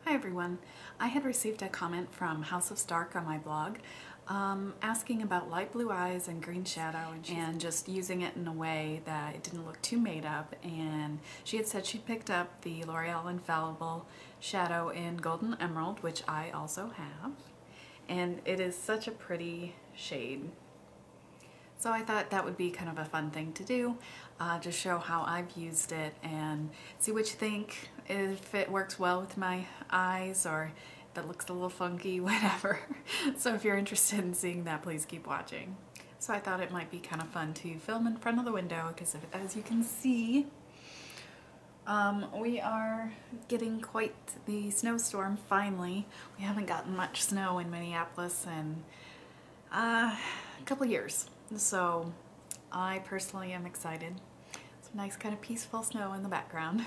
Hi everyone. I had received a comment from House of Stark on my blog asking about light blue eyes and green shadow and just using it in a way that it didn't look too made up, and she had said she picked up the L'Oreal Infallible shadow in Golden Emerald, which I also have, and it is such a pretty shade. So I thought that would be kind of a fun thing to do, just show how I've used it and see what you think, if it works well with my eyes or if it looks a little funky, whatever. So if you're interested in seeing that, please keep watching. So I thought it might be kind of fun to film in front of the window because as you can see, we are getting quite the snowstorm finally. We haven't gotten much snow in Minneapolis in a couple years. So I personally am excited. Some nice kind of peaceful snow in the background.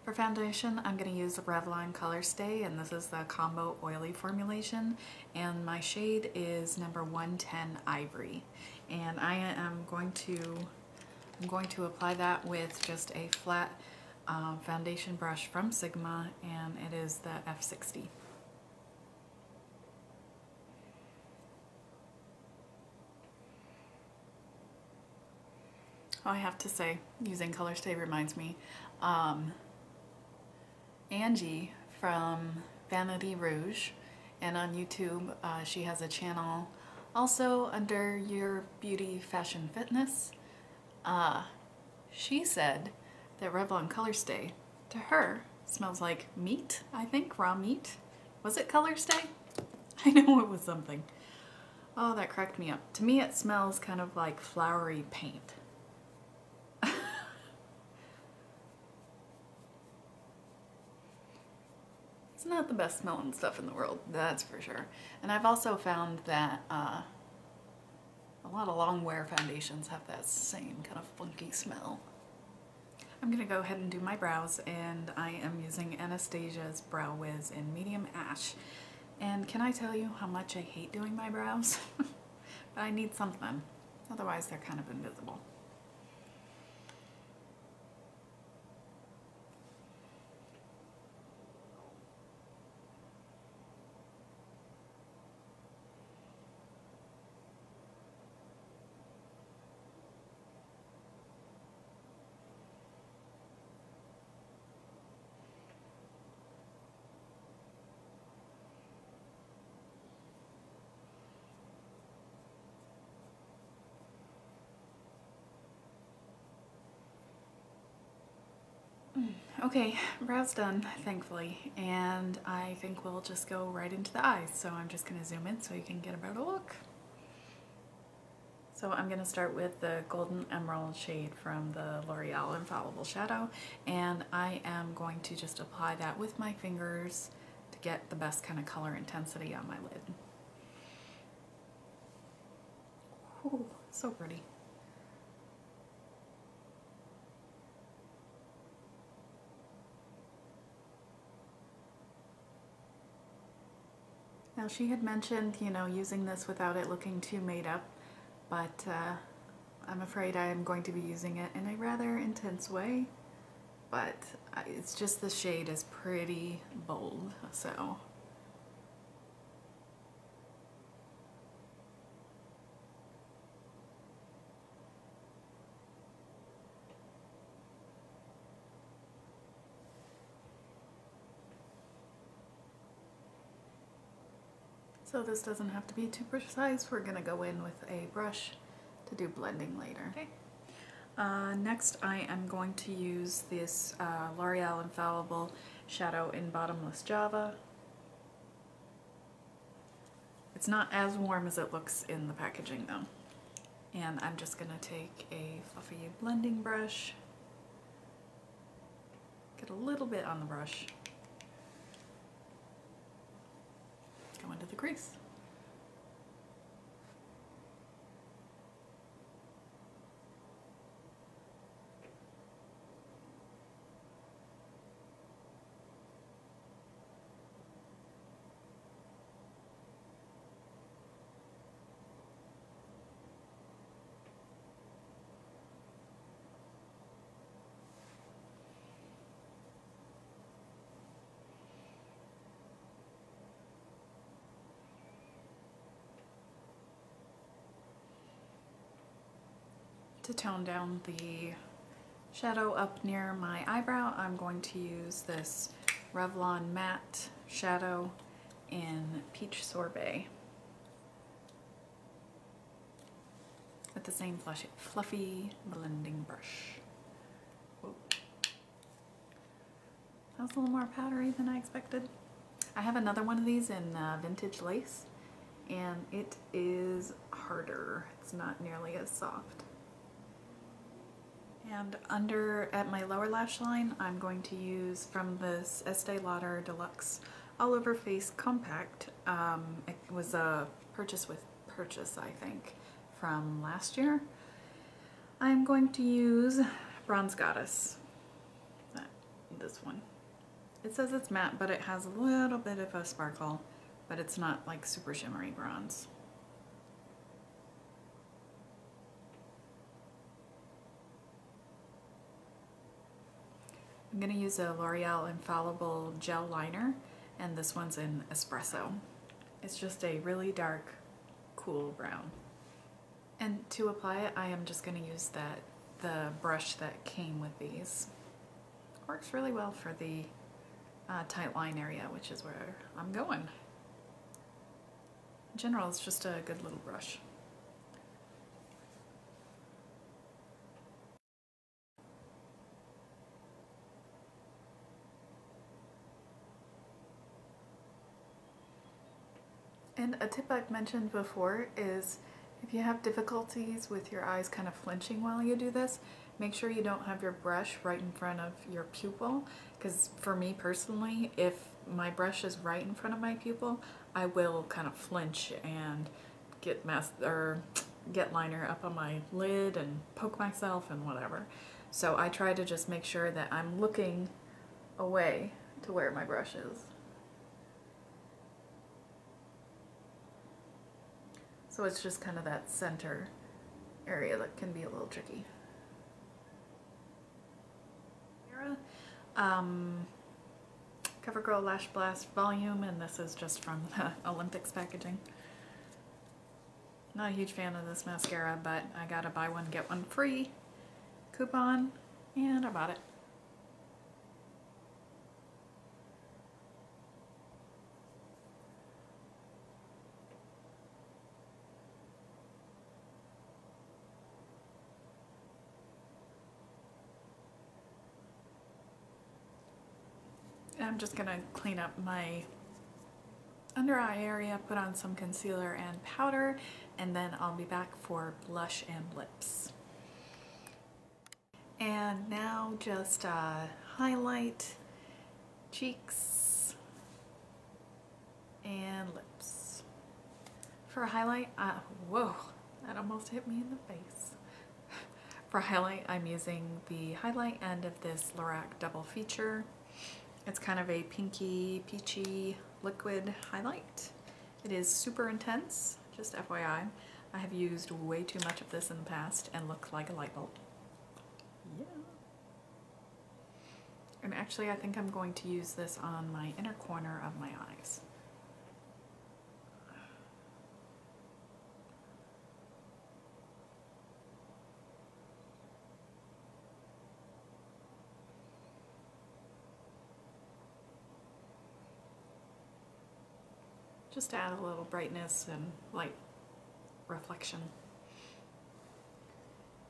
For foundation, I'm going to use the Revlon ColorStay, and this is the combo oily formulation, and my shade is number 110 Ivory. And I'm going to apply that with just a flat foundation brush from Sigma, and it is the F60. I have to say, using ColorStay reminds me, Angie from Vanity Rouge, and on YouTube she has a channel also under Your Beauty Fashion Fitness. She said that Revlon ColorStay, to her, smells like meat, I think, raw meat. Was it ColorStay? I know it was something. Oh, that cracked me up. To me it smells kind of like flowery paint. It's not the best smelling stuff in the world, that's for sure. And I've also found that a lot of long wear foundations have that same kind of funky smell. I'm gonna go ahead and do my brows, and I am using Anastasia's Brow Wiz in medium ash. And can I tell you how much I hate doing my brows? But I need something, otherwise they're kind of invisible. Okay, brows done, thankfully, and I think we'll just go right into the eyes. So I'm just going to zoom in so you can get a better look. So I'm going to start with the Golden Emerald shade from the L'Oreal Infallible Shadow, and I am going to just apply that with my fingers to get the best kind of color intensity on my lid. Ooh, so pretty. Now she had mentioned, you know, using this without it looking too made up, but I'm afraid I am going to be using it in a rather intense way, but it's just the shade is pretty bold, so. So this doesn't have to be too precise. We're gonna go in with a brush to do blending later. Okay. Next I am going to use this L'Oreal Infallible shadow in Bottomless Java. It's not as warm as it looks in the packaging though. And I'm just gonna take a fluffy blending brush, get a little bit on the brush, go into the crease. To tone down the shadow up near my eyebrow, I'm going to use this Revlon matte shadow in Peach Sorbet with the same fluffy blending brush. Whoa. That was a little more powdery than I expected. I have another one of these in Vintage Lace, and it is harder. It's not nearly as soft. And under at my lower lash line, I'm going to use from this Estee Lauder Deluxe All Over Face Compact. It was a purchase with purchase, I think, from last year. I'm going to use Bronze Goddess, this one. It says it's matte, but it has a little bit of a sparkle, but it's not like super shimmery bronze. I'm going to use a L'Oreal Infallible gel liner, and this one's in Espresso. It's just a really dark, cool brown. And to apply it, I am just going to use the brush that came with these. Works really well for the tight line area, which is where I'm going. In general, it's just a good little brush. And a tip I've mentioned before is if you have difficulties with your eyes kind of flinching while you do this, make sure you don't have your brush right in front of your pupil, because for me personally, if my brush is right in front of my pupil, I will kind of flinch and get liner up on my lid and poke myself and whatever. So I try to just make sure that I'm looking away to where my brush is. So it's just kind of that center area that can be a little tricky. CoverGirl LashBlast Volume, and this is just from the Olympics packaging. Not a huge fan of this mascara, but I got a buy one get one free coupon, and I bought it. I'm just gonna clean up my under eye area, put on some concealer and powder, and then I'll be back for blush and lips. And now just highlight, cheeks, and lips. For a highlight, whoa, that almost hit me in the face. For highlight, I'm using the highlight end of this LORAC Double Feature. It's kind of a pinky, peachy liquid highlight. It is super intense, just FYI. I have used way too much of this in the past and looked like a light bulb. Yeah. And actually, I think I'm going to use this on my inner corner of my eyes. Just to add a little brightness and light reflection.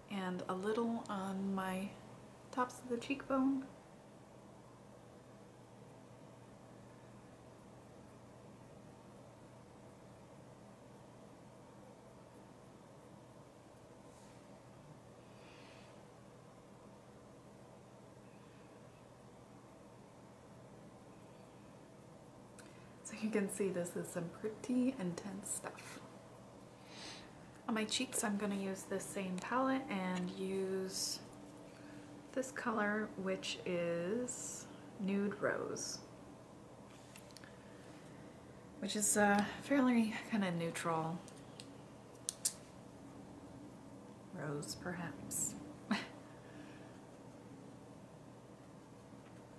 And a little on my tops of the cheekbone. So you can see this is some pretty intense stuff. On my cheeks, I'm going to use this same palette and use this color, which is Nude Rose, which is fairly kind of neutral rose, perhaps.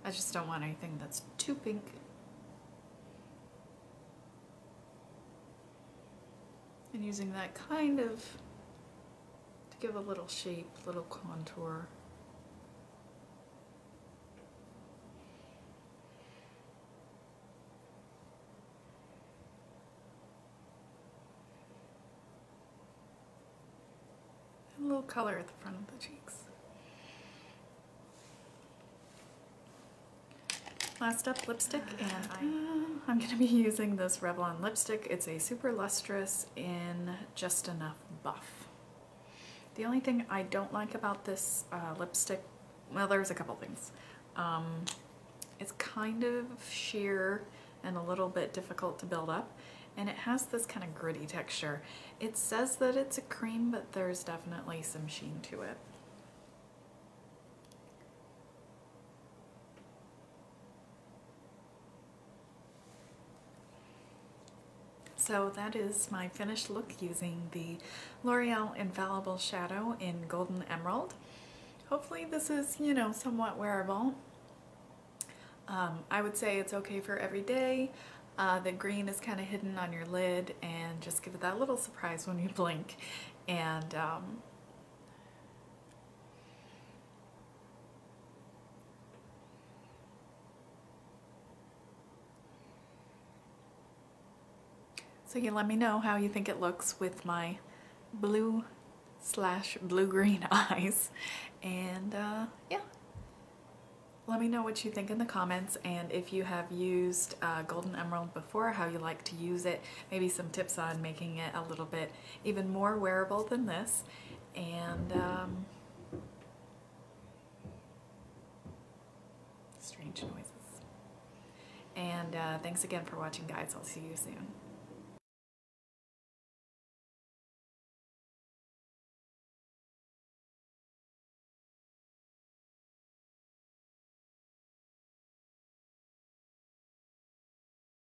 I just don't want anything that's too pink. And using that kind of to give a little shape, little contour. And a little color at the front of the cheeks. Last up, lipstick, and I'm going to be using this Revlon lipstick. It's a SuperLustrous in Just Enough Buff. The only thing I don't like about this lipstick, well, there's a couple things. It's kind of sheer and a little bit difficult to build up, and it has this kind of gritty texture. It says that it's a cream, but there's definitely some sheen to it. So that is my finished look using the L'Oreal Infallible Shadow in Golden Emerald. Hopefully this is, you know, somewhat wearable. I would say it's okay for every day. The green is kind of hidden on your lid, and just give it that little surprise when you blink. And so you let me know how you think it looks with my blue/blue-green eyes. And yeah, let me know what you think in the comments, and if you have used Golden Emerald before, how you like to use it, maybe some tips on making it a little bit even more wearable than this. And strange noises. And thanks again for watching, guys. I'll see you soon.